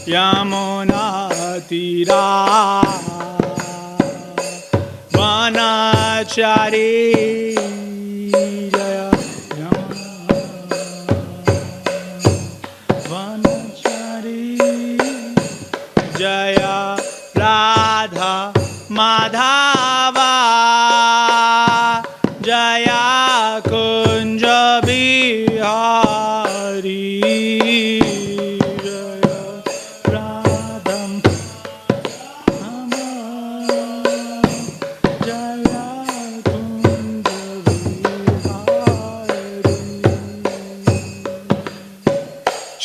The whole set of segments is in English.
Yamuna Tira Vanachari Jaya Vanachari Jaya Radha Madhava Jaya Kunja Bihari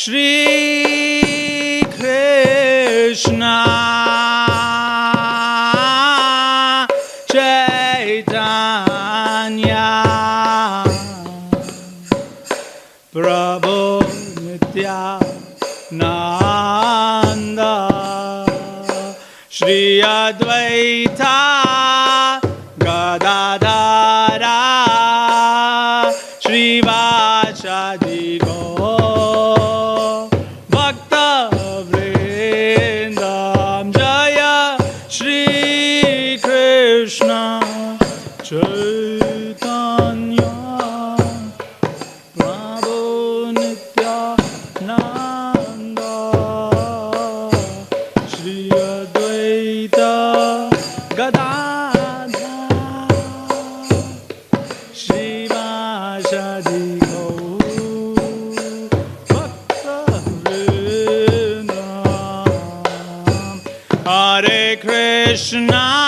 Shri Krishna Chaitanya Prabhu Nityananda Shri Advaita Gadadhara Shri Vachadi Chaitanya Prabhu Nityananda Shri Advaita Gadadhara Shri Vachadi Bhakta Vrindam Hare Krishna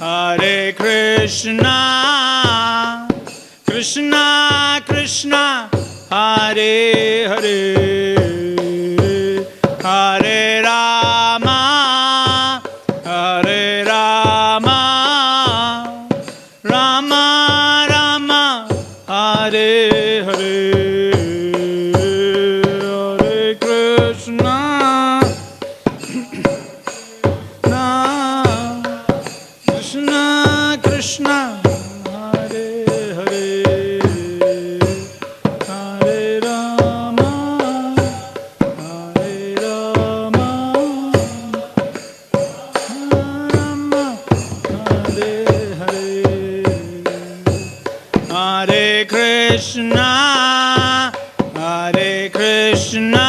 Hare Krishna, Krishna Krishna, Hare Hare, Hare Rama, Hare Rama, Rama Rama, Hare Hare, Hare Krishna. Krishna, Hare Hare, Hare Rama, Hare Rama, Rama, Hare Hare, Hare Krishna, Hare Krishna,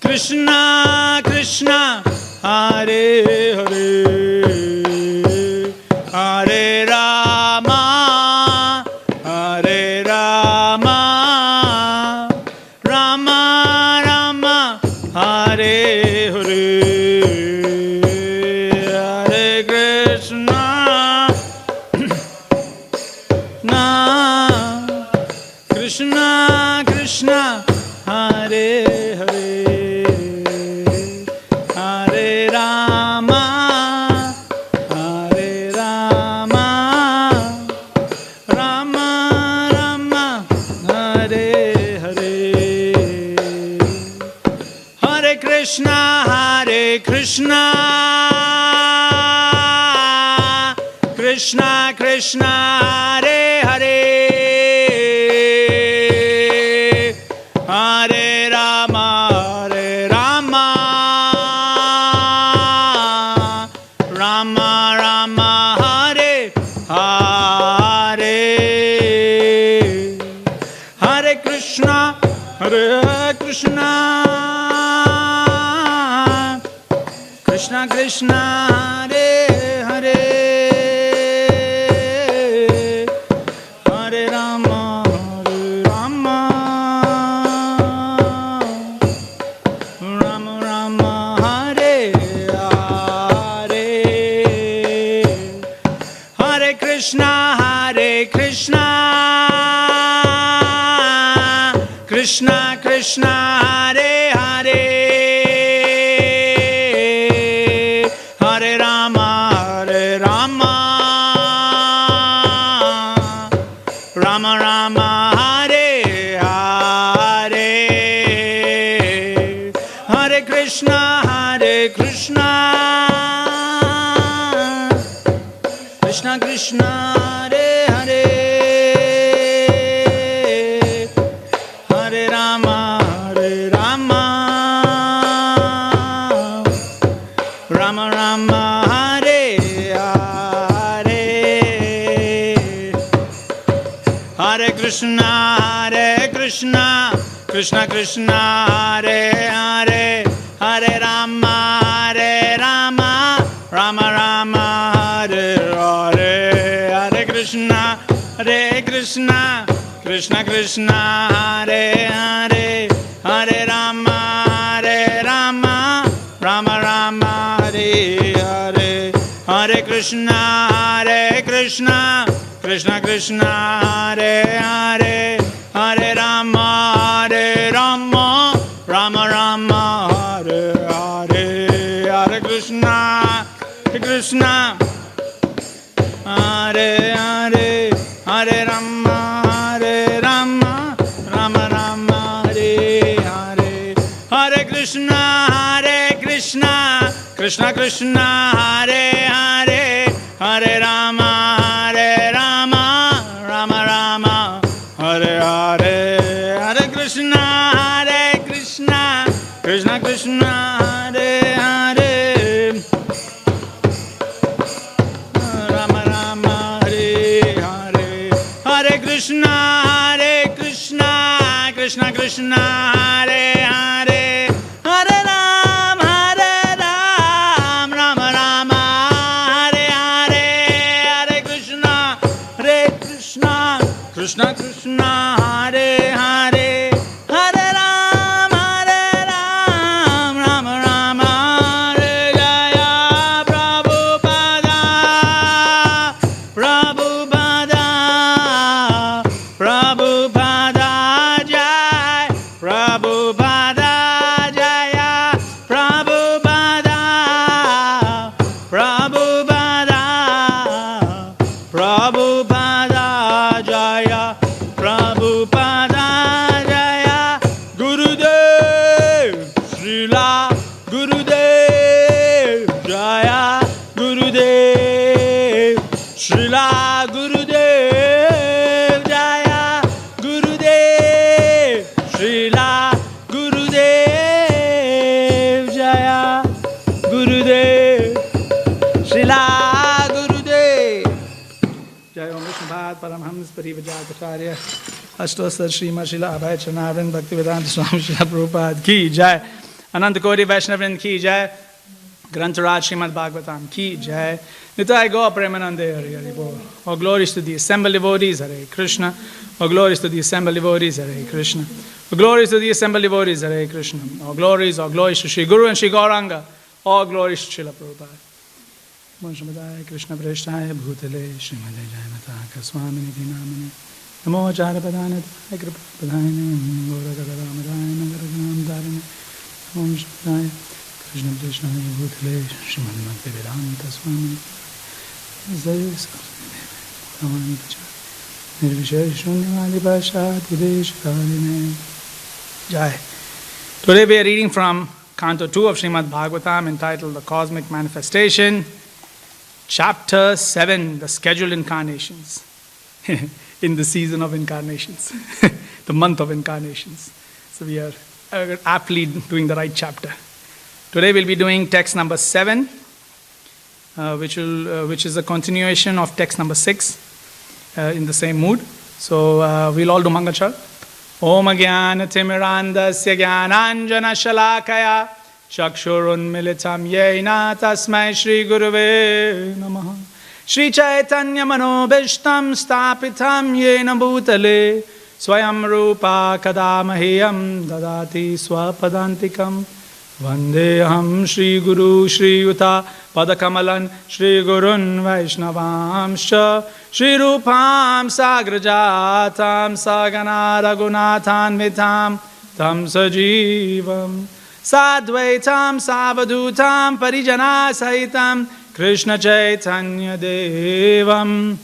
Krishna Krishna, Hare Hare. Hare Rama, Hare Rama, Rama Rama, Hare Hare, Hare Krishna, Na Krishna Krishna, Hare Hare, Hare Rama. Krishna, Hare Krishna, Krishna Krishna, Hare Hare, Hare Rama, Hare Rama, Rama Rama, Hare Hare, Hare Krishna, Hare Krishna. Krishna Krishna, Hare Hare, Hare Rama, Hare Rama, Rama Rama, Hare Hare, Hare Krishna, Hare Krishna, Krishna Krishna, Hare Hare, Hare Rama, Hare Rama, Rama Rama, Hare Hare, Hare Krishna, Hare Krishna, Krishna Krishna Krishna Hare Hare Hare Rama Rama Rama Hare Hare Hare Krishna Krishna Krishna Hare Hare Hare Rama Rama Rama Hare Hare Hare Krishna Krishna Krishna Hare Hare Hare Rama Rama Rama Hare Hare Hare Krishna Krishna Krishna Hare Hare Hare Rama Rama Rama Hare Hare Hare Krishna Hare Hare Hare Rama Rama Rama Hare Hare Hare Krishna Krishna Krishna Hare Hare Hare Rama Rama Rama Hare Hare Hare Krishna Krishna Krishna Hare Hare Rama Rama Hare Hare Hare Krishna Krishna Krishna Hare Hare Hare Ram Rama Rama Hare Hare Hare Krishna Krishna Krishna Hare Hare Hare Ram Rama Rama Hare Jaya Prabhupada Jai Prabhupada Jaya Prabhupada Jaya Prabhupada Jaya Gurudev Srila Gurudev Jaya Gurudev Srila Gurudev Jaya Gurudev Srila Gurudev Jaya Gurudev Srila Gurudev Jai Om Vishnu Bhat Paramhams Parivajatacharya Ashtosar Srimad Srila Abhay Chanavrind Bhaktivedanta Swami Srila Prabhupada Ki Jai Ananta Koti Vaishnavrind Ki Jai Grantaraj Srimad Bhagavatam Ki Jai Nitai Gaur Premanande Hari Hari Bol. All glories to the assembled devotees, Hare Krishna. All glories to the assembled devotees, Hare Krishna. All glories to the assembled devotees, Hare Krishna. All glories to Shri Guru and Shri Gauranga. All glories to Srila Prabhupada. Srimad Krishna Prasthaya Bhutale Srimad Vrajanath Krsna Dasa Namo Acharya Padhanataya Kripa Padhane Gauragadamadaya Nagaragam Dharane Om Srimad Krishna Prasthaya Bhutale Srimad Bhaktivedanta Swami Jai. Today we are reading from Canto 2 of Srimad Bhagavatam entitled The Cosmic Manifestation, Chapter 7, The Scheduled Incarnations, in the season of incarnations, the month of incarnations. So we are aptly doing the right chapter. Today we'll be doing text number 7, which is a continuation of text number 6 in the same mood. So we'll all do Mangalchar. Om Jnana Timirandasya Jnananjana Shalakaya Chakshurunmilitam Yena Tasmai Shri Guruve Namaha Shri Chaitanya Manobishtam Stapitam Yena Bhutale Swayam Rupa Kadamahiyam Dadati Swapadantikam Vandeham Shri Guru Shri Yuta Padakamalan Shri Gurun Vaishnavamscha Shri Rupam Sagrajatam Sagana Raghunathan Vitam Tam Sajivam Sadvaitam Savadutam Parijana Sahitam Krishna Chaitanya Devam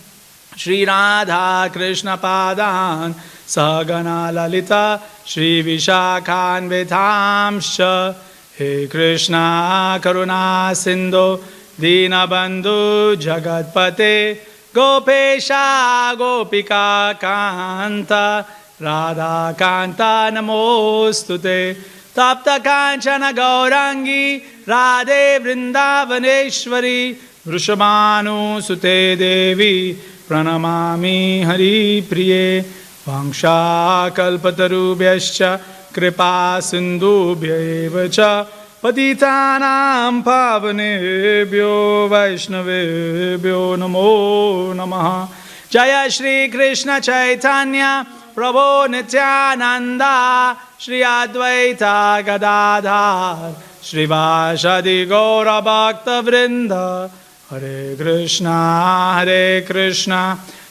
Shri Radha Krishna Padan Sagana Lalita Shri Vishakhan Vitamscha He Krishna Karuna Sindhu Dinabandhu Jagatpate Gopesha Gopika Kanta Radha Kanta Namostute Tapta Kanchana Gaurangi Radhe Vrindavaneshwari Vrishabhanu Sute Devi Pranamami Hari Priye Vangsha Kalpatarubhyascha Kripa Sindhubhya Cha Patitanam Pavanebhyo Vaishnavebhyo Namo Namaha Jaya Shri Krishna Chaitanya Prabhu Nityananda Shri Advaita Gadadhar Shri Vashadi Gaura Bhakta Vrinda Hare Krishna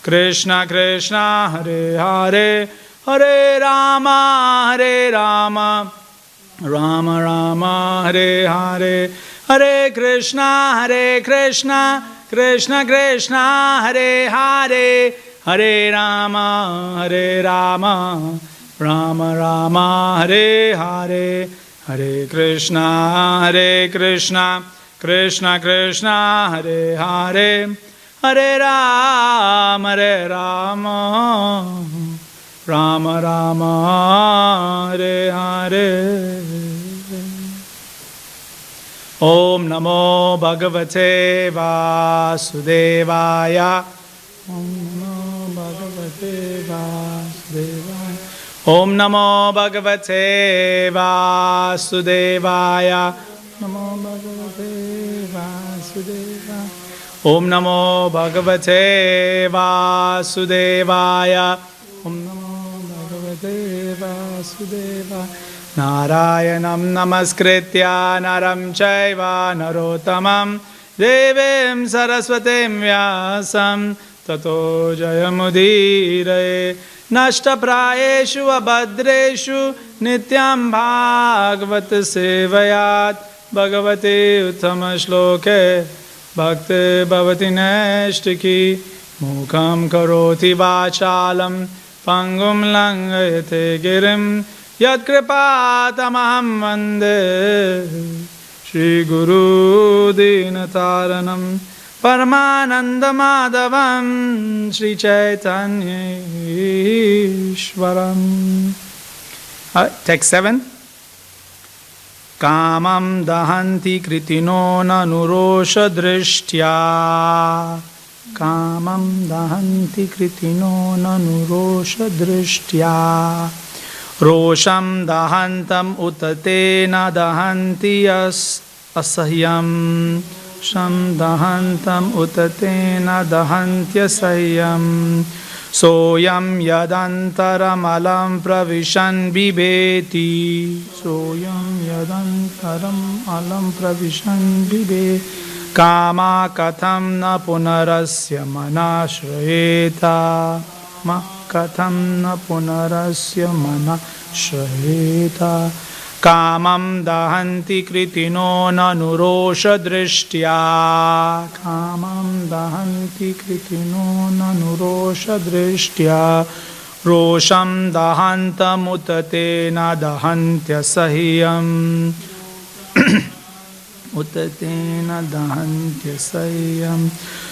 Krishna Krishna Hare Hare Hare Rama Rama Rama Hare Hare Hare Krishna Krishna Krishna Hare Hare Hare Rama Rama Rama Hare Hare Hare Krishna Krishna Krishna Hare Hare Hare Rama Rama Rama Hare Hare Om Namo Bhagavate Vasudevaya Om Namo Bhagavate Vasudevaya Om Namo Bhagavate Vasudevaya Namo Bhagavate Vasudevaya Om Namo Bhagavate Vasudevaya Om Namo Bhagavate Vasudevaya Narayanam Namaskritya Naram Chaiva Narottamam Devim Saraswatim Vyasam Tato Jayamudire Nashta Prayeshu Abhadreshu Nityam Bhagavat Sevayat Bhagavate Uttama Shloke Bhakti Bhavati Nashtiki Mukham Karoti Vachalam Pangum Langayate Girim Yat Kripatamaham Vande Shri Guru Dinataranam Paramananda Madhavam Shri Chaitanya Ishwaram. Text 7. Kamam dahanti kritino nanurosha drishtya. Kamam dahanti kritino nanurosha drishtya. Rosham dahantam utatena dahanti asahyam. Sham dahantam utatena dahantyasahyam. Soyam yadantaram alam pravishan bibeti. Soyam yadantaram alam pravishan bibeti. Kama katham na punarasya manashrayeta. Ma katham na punarasya manashrayeta. Kamam dahanti kritino nanurosha drishtya. Kamam dahanti kritino nanurosha drishtya. Rosham dahantam utatena dahantya sahyam. Utatena dahantya sahyam.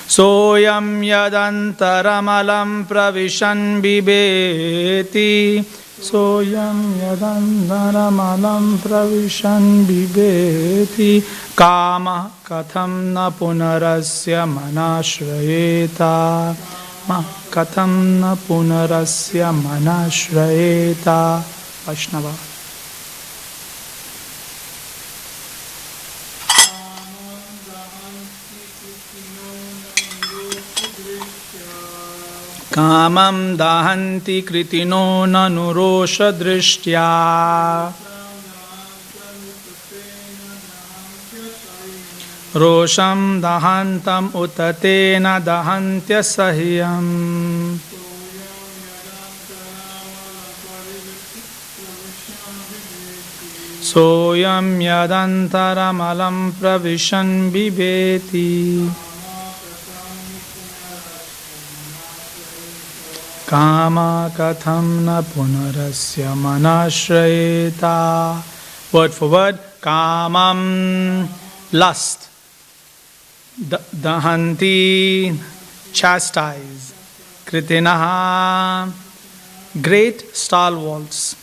Soyam yadantaramalam pravishan bibeti. Soyam yadantaramalam pravishan bibeti. Kama katham na punarasya manashrayeta. Ma katham na punarasya manashrayeta. Vaishnava. Kamam dahanti kritino nanurosha drishtya. Rosham dahantam utatena dahantya sahyam. Soyam yadantaram alam pravishan bibeti. Kama katham na punarasya manashrayeta. Word for word. Kamam, lust. Dahanti, chastise. Kritinaha, great stalwarts.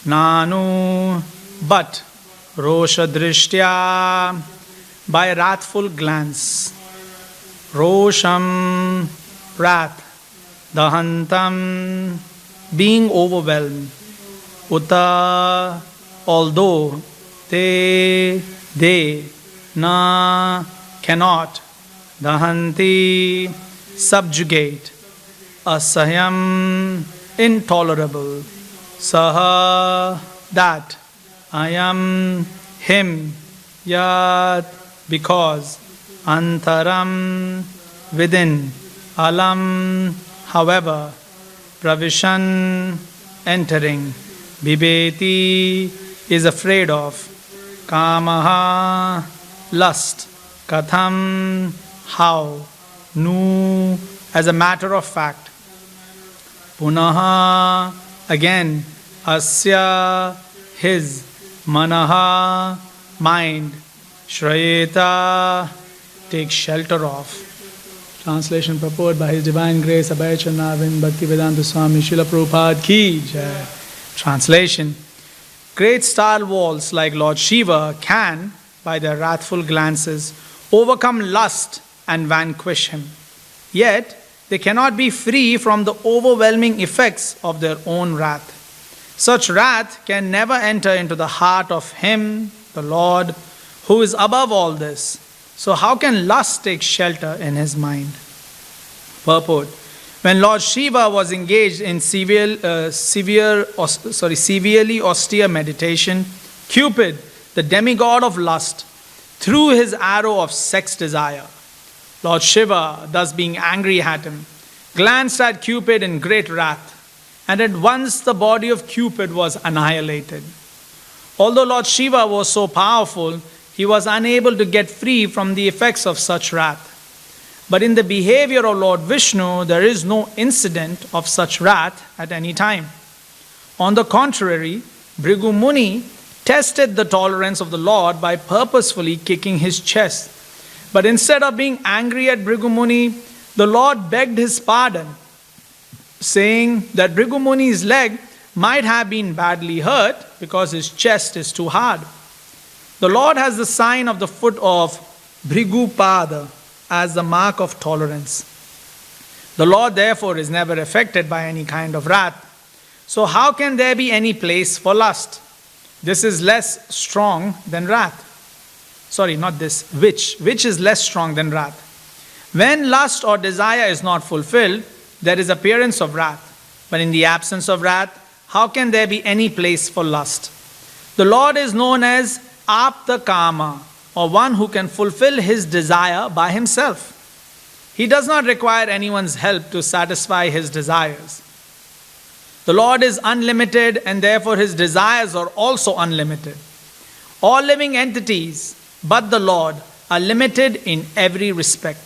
Nanu, but Rosha Drishtya, by wrathful glance. Rosham, wrath. Dahantam, being overwhelmed. Uta, although. They, na, cannot. Dahanti, subjugate. Asayam, intolerable. Saha, that. Ayam, him. Yat, because. Antaram, within. Alam, however. Pravishan, entering. Bibeti, is afraid of. Kamaha, lust. Katham, how. Nu, as a matter of fact. Punaha, again. Asya, his. Manaha, mind. Shrayeta, take shelter of. Translation purport by His Divine Grace Abhay Channavind Bhaktivedanta Swami Srila Prabhupada Ki Jai. Translation. Great stalwarts like Lord Shiva can, by their wrathful glances, overcome lust and vanquish him. Yet, they cannot be free from the overwhelming effects of their own wrath. Such wrath can never enter into the heart of Him, the Lord, who is above all this. So how can lust take shelter in his mind? Purport. When Lord Shiva was engaged in severely austere meditation, Cupid, the demigod of lust, threw his arrow of sex desire. Lord Shiva, thus being angry at him, glanced at Cupid in great wrath, and at once the body of Cupid was annihilated. Although Lord Shiva was so powerful, he was unable to get free from the effects of such wrath. But in the behavior of Lord Vishnu, there is no incident of such wrath at any time. On the contrary, Bhrigu Muni tested the tolerance of the Lord by purposefully kicking his chest. But instead of being angry at Bhrigu Muni, the Lord begged his pardon, saying that Bhrigu Muni's leg might have been badly hurt because his chest is too hard. The Lord has the sign of the foot of Bhrigu Pada as the mark of tolerance. The Lord therefore is never affected by any kind of wrath. So how can there be any place for lust? This is less strong than wrath. Sorry, not this. Which is less strong than wrath. When lust or desire is not fulfilled, there is appearance of wrath. But in the absence of wrath, how can there be any place for lust? The Lord is known as Apta Kama, or one who can fulfill his desire by himself. He does not require anyone's help to satisfy his desires. The Lord is unlimited, and therefore his desires are also unlimited. All living entities, but the Lord, are limited in every respect.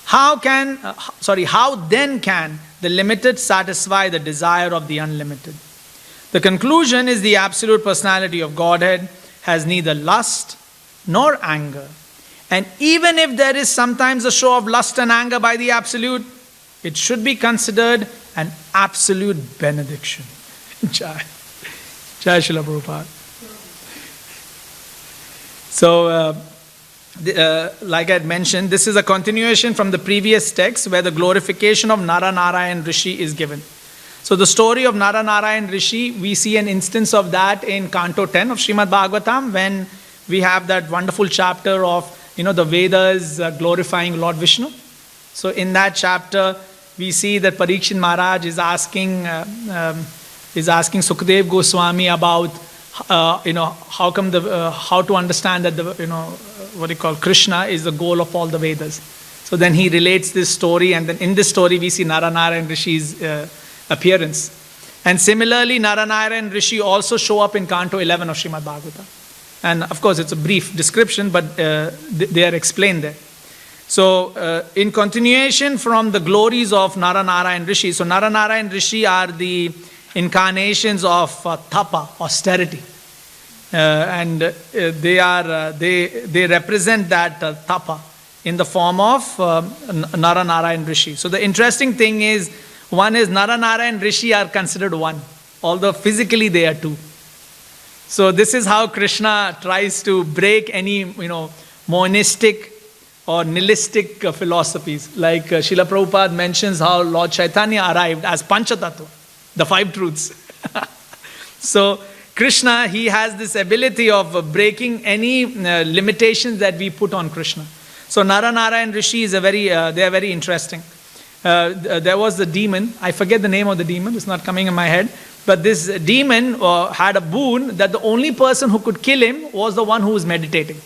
How then can the limited satisfy the desire of the unlimited? The conclusion is the absolute personality of Godhead has neither lust nor anger. And even if there is sometimes a show of lust and anger by the Absolute, it should be considered an absolute benediction. Jai. Jai Srila Prabhupada. So, like I had mentioned, this is a continuation from the previous text where the glorification of Nara-Narayan Rishi is given. So the story of Nara-Narayan Rishi, we see an instance of that in Canto 10 of Srimad Bhagavatam when we have that wonderful chapter of, the Vedas glorifying Lord Vishnu. So in that chapter, we see that Parikshit Maharaj is asking Sukadev Goswami about, how come how to understand that Krishna is the goal of all the Vedas. So then he relates this story, and then in this story we see Nara-Narayan Rishi's appearance. And similarly, Nara-Narayan Rishi also show up in Canto 11 of Srimad Bhagavatam. And of course, it's a brief description, but they are explained there. So, in continuation from the glories of Nara-Narayan Rishi, so Nara-Narayan Rishi are the incarnations of tapa, austerity. And they represent that tapa. in the form of Nara, Nara and Rishi. So the interesting thing is, one is Nara, Nara and Rishi are considered one, although physically they are two. So this is how Krishna tries to break any, monistic or nihilistic philosophies. Like Srila Prabhupada mentions how Lord Chaitanya arrived as Panchatattva, the five truths. So Krishna, he has this ability of breaking any limitations that we put on Krishna. So Nara, Nara and Rishi is they are very interesting. There was the demon, I forget the name of the demon, it's not coming in my head. But this demon had a boon that the only person who could kill him was the one who was meditating.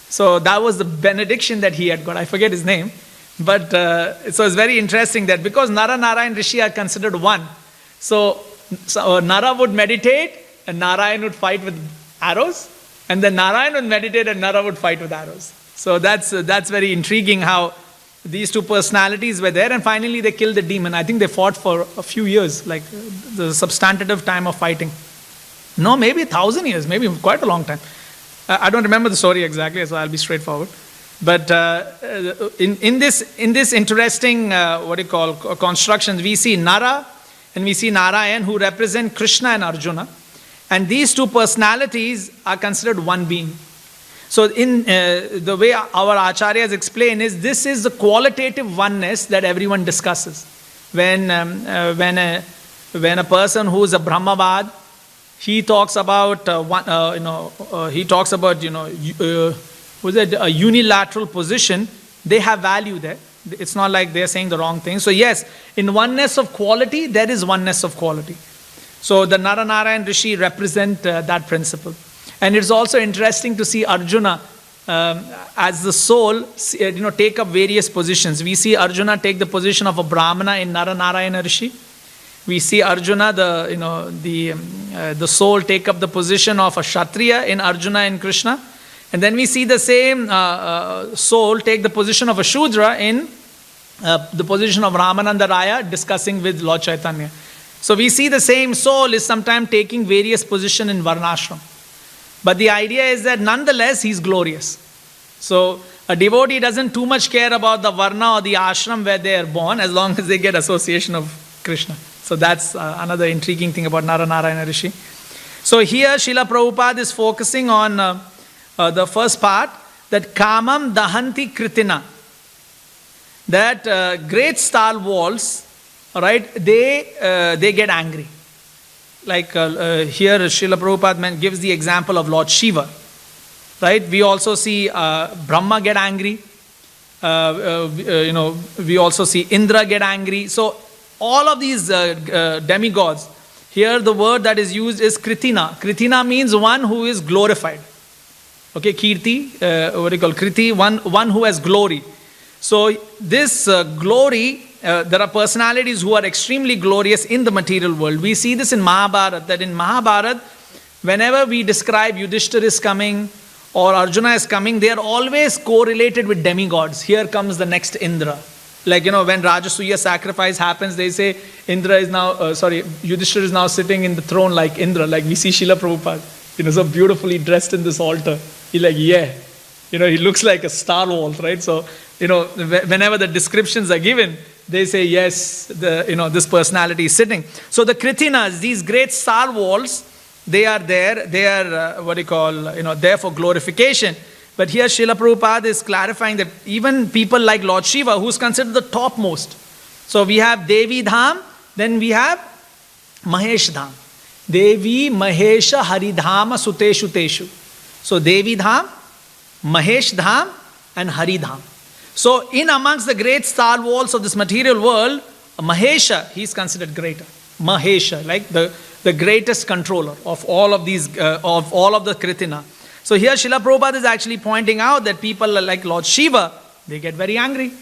So that was the benediction that he had got. I forget his name. But so it's very interesting that because Nara, Nara and Rishi are considered one. So Nara would meditate and Narayan would fight with arrows. And then Narayan would meditate and Nara would fight with arrows. So that's very intriguing how these two personalities were there, and finally they killed the demon. I think they fought for a few years, like the substantive time of fighting. No, maybe 1,000 years, maybe quite a long time. I don't remember the story exactly, so I'll be straightforward. But in this interesting, constructions, we see Nara and we see Narayan, who represent Krishna and Arjuna. And these two personalities are considered one being. So in the way our acharyas explain is, this is the qualitative oneness that everyone discusses. When a person who is a Brahmavad, he talks about a unilateral position. They have value there. It's not like they're saying the wrong thing. So yes, in oneness of quality, there is oneness of quality. So the Nara, Nara and Rishi represent that principle. And it's also interesting to see Arjuna as the soul, take up various positions. We see Arjuna take the position of a Brahmana in Nara, Narayana Rishi. We see Arjuna, the soul, take up the position of a Kshatriya in Arjuna and Krishna. And then we see the same soul take the position of a Shudra in the position of Ramananda Raya discussing with Lord Chaitanya. So we see the same soul is sometimes taking various positions in Varnashram. But the idea is that nonetheless, he's glorious. So a devotee doesn't too much care about the Varna or the ashram where they are born, as long as they get association of Krishna. So that's another intriguing thing about Nara, Narayana Rishi. So here Srila Prabhupada is focusing on the first part, that Kamam Dahanti Kritina. That great star walls, right, they get angry. Like here Srila Prabhupada gives the example of Lord Shiva. Right? We also see Brahma get angry. We also see Indra get angry. So all of these demigods, here the word that is used is Kritina. Kritina means one who is glorified. Okay, Kirti, Kriti, one who has glory. So this glory, there are personalities who are extremely glorious in the material world. We see this in Mahabharata, that in Mahabharata, whenever we describe Yudhishthira is coming or Arjuna is coming, they are always correlated with demigods. Here comes the next Indra. Like, when Rajasuya sacrifice happens, they say Yudhishthira is now sitting in the throne like Indra, like we see Srila Prabhupada, so beautifully dressed in this altar. He looks like a star wall, right? So, whenever the descriptions are given, they say, yes, this personality is sitting. So the Kritinas, these great star walls, they are there. They are, there for glorification. But here Srila Prabhupada is clarifying that even people like Lord Shiva, who's considered the topmost. So we have Devi Dham, then we have Mahesh Dham. Devi, Mahesha, Haridhama, Suteshu, Teshu. So Devi Dham, Mahesh Dham, and Haridham. So in amongst the great star walls of this material world, Mahesha, he is considered greater. Mahesha, like the greatest controller of all of these, of all of the Kritina. So here Srila Prabhupada is actually pointing out that people like Lord Shiva, they get very angry.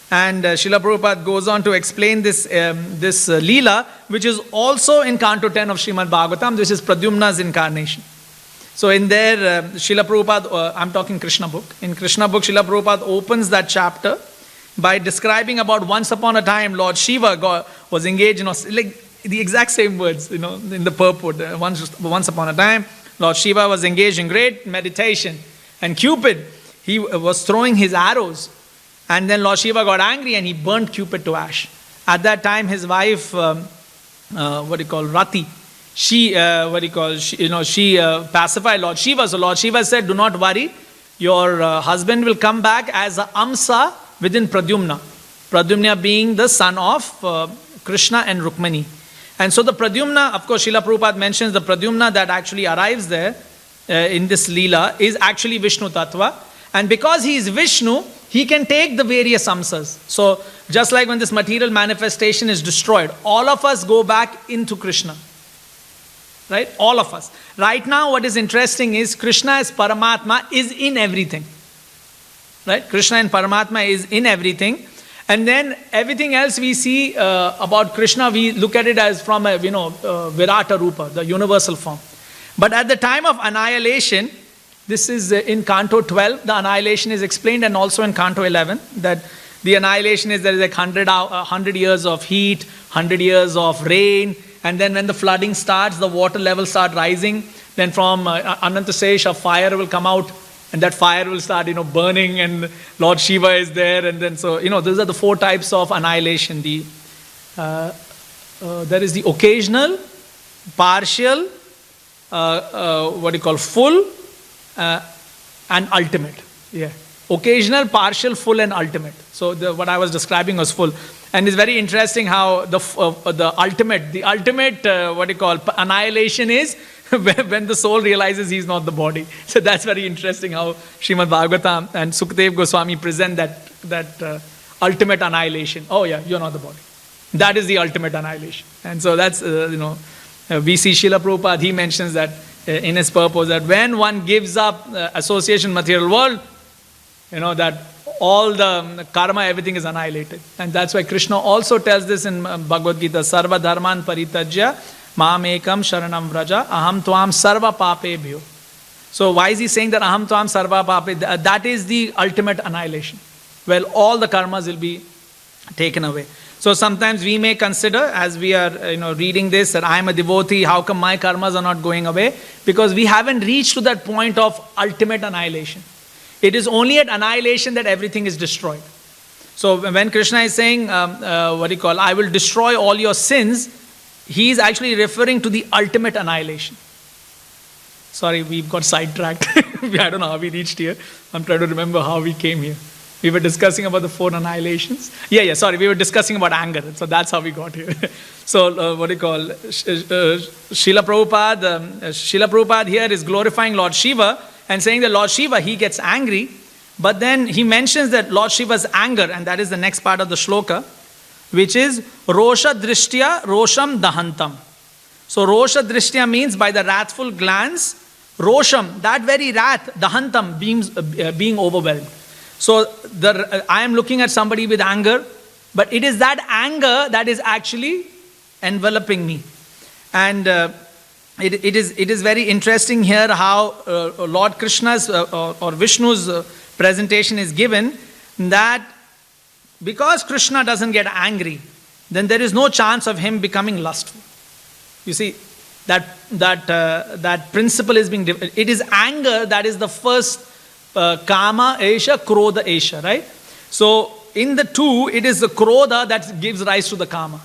And Srila Prabhupada goes on to explain this Leela, which is also in Canto 10 of Srimad Bhagavatam. This is Pradyumna's incarnation. So in there, Srila Prabhupada, I'm talking Krishna book. In Krishna book, Srila Prabhupada opens that chapter by describing about once upon a time, Lord Shiva was engaged in like the exact same words, in the purport. Once upon a time, Lord Shiva was engaged in great meditation. And Cupid, he was throwing his arrows, and then Lord Shiva got angry and he burnt Cupid to ash. At that time, his wife, Rati, she pacified Lord Shiva. So Lord Shiva said, do not worry, your husband will come back as an Amsa within Pradyumna. Pradyumna being the son of Krishna and Rukmani. And so the Pradyumna, of course, Srila Prabhupada mentions the Pradyumna that actually arrives there in this Leela is actually Vishnu Tattva. And because he is Vishnu, he can take the various Amsas. So just like when this material manifestation is destroyed, all of us go back into Krishna. Right? All of us. Right now what is interesting is Krishna as Paramatma is in everything. Right? Krishna and Paramatma is in everything. And then everything else we see about Krishna, we look at it as from a, Virata Rupa, the universal form. But at the time of annihilation, this is in Canto 12, the annihilation is explained, and also in Canto 11, that the annihilation is there is like 100 years of heat, 100 years of rain, and then when the flooding starts, the water levels start rising, then from Anantasesha, fire will come out, and that fire will start, burning, and Lord Shiva is there, and then so, these are the 4 types of annihilation. There is the occasional, partial, full, and ultimate. Yeah. Occasional, partial, full, and ultimate. So what I was describing was full. And it's very interesting how the ultimate, annihilation is when the soul realizes he's not the body. So that's very interesting how Srimad Bhagavatam and Sukadev Goswami present that ultimate annihilation. Oh yeah, you're not the body. That is the ultimate annihilation. And so that's, we see Srila Prabhupada, he mentions that in his purpose, that when one gives up association material world, that all the karma, everything is annihilated. And that's why Krishna also tells this in Bhagavad Gita, Sarva dharman paritajya maam ekam sharanam vraja aham tvam sarva papebhyo. So why is he saying that aham tvam sarva pape? That is the ultimate annihilation. Well, all the karmas will be taken away. So sometimes we may consider, as we are reading this, that I am a devotee, how come my karmas are not going away? Because we haven't reached to that point of ultimate annihilation. It is only at annihilation that everything is destroyed. So when Krishna is saying, I will destroy all your sins, he is actually referring to the ultimate annihilation. Sorry, we've got sidetracked. I don't know how we reached here. I'm trying to remember how we came here. We were discussing about the 4 annihilations. Sorry, we were discussing about anger. So that's how we got here. So, Srila Prabhupada here is glorifying Lord Shiva and saying that Lord Shiva, he gets angry. But then he mentions that Lord Shiva's anger, and that is the next part of the shloka, which is Rosha Drishtya Rosham Dahantam. So, Rosha Drishtya means by the wrathful glance, Rosham, that very wrath, Dahantam, being overwhelmed. So I am looking at somebody with anger, but it is that anger that is actually enveloping me. And it is very interesting here how Lord Krishna's or Vishnu's presentation is given, that because Krishna doesn't get angry, then there is no chance of him becoming lustful. You see, that principle is being, it is anger that is the first Kama Esha, Krodha Esha, right? So, in the 2, it is the Krodha that gives rise to the Kama.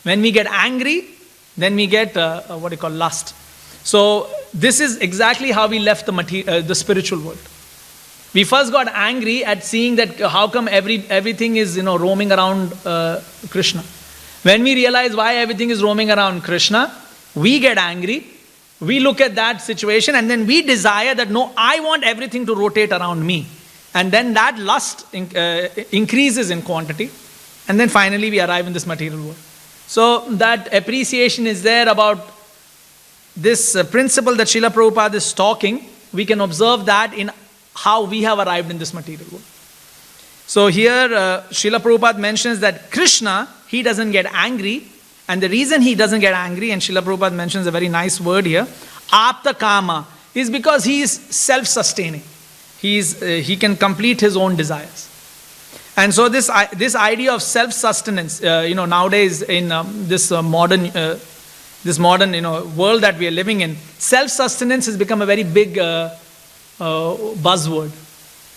When we get angry, then we get lust. So, this is exactly how we left the spiritual world. We first got angry at seeing that how come everything is roaming around Krishna. When we realize why everything is roaming around Krishna, we get angry. We look at that situation and then we desire that, no, I want everything to rotate around me. And then that lust increases in quantity. And then finally we arrive in this material world. So that appreciation is there about this principle that Srila Prabhupada is talking. We can observe that in how we have arrived in this material world. So here Srila Prabhupada mentions that Krishna, he doesn't get angry. And the reason he doesn't get angry, and Srila Prabhupada mentions a very nice word here, apta kama, is because he is self-sustaining. He can complete his own desires. And so this idea of self-sustenance, nowadays in this modern world that we are living in, self-sustenance has become a very big buzzword.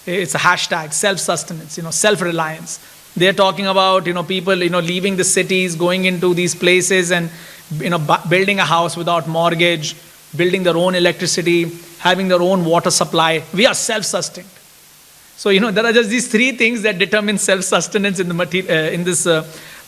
It's a hashtag, self-sustenance, self-reliance. They're talking about, people, leaving the cities, going into these places and, building a house without mortgage, building their own electricity, having their own water supply. We are self-sustained. So, there are just these three things that determine self-sustenance in the in this